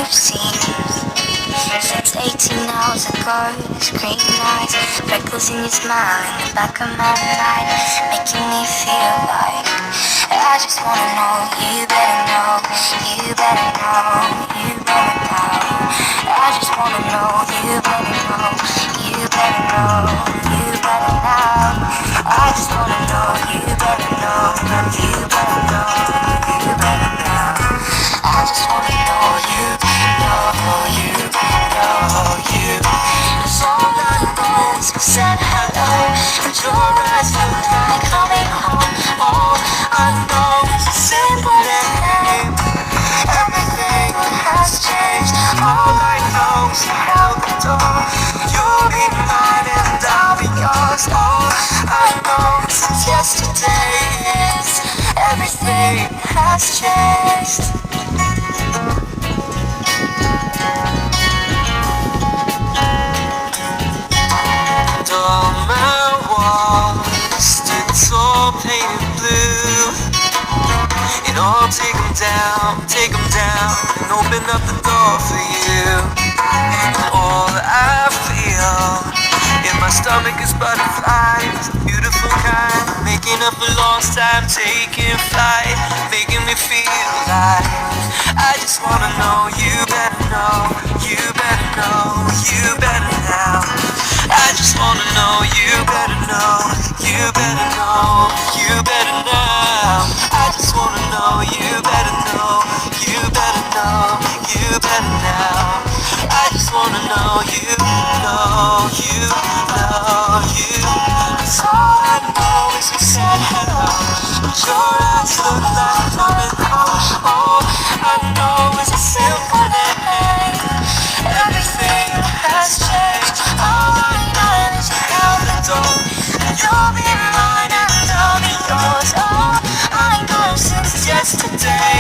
you've seen since 18 hours ago. Green eyes, freckles in your smile, in the back of my mind, making me feel like I just wanna know. You better know, you better know, you better know. I just wanna know. You better know, you better know, you better know. I just wanna know. You better know, you better know, you better know. I just wanna know. You know, you know, you. 'Cause all I know is you said hello, and your eyes look like coming home. All I know is a simple name. Everything has changed. All I know is you held the door. You'll be mine and I'll be yours. All I know is since yesterday is everything has changed. And all my walls stood tall, painted blue. And I'll take them down, and open up the door for you. And all I feel in my stomach is butterflies, beautiful kind, making up for lost time, taking flight, making me feel like I just wanna know. You better know, you better know, you better now. I just wanna know. You better know, you better know, you better now. I just wanna know. You better know, you better know, you better now. I just wanna know. You know, you know, you. 'Cause all I know is you said hello, but your eyes look like coming home. All I know is a simple name. Everything has changed. All I know is you held the door. You'll be mine and I'll be yours. All I know since yesterday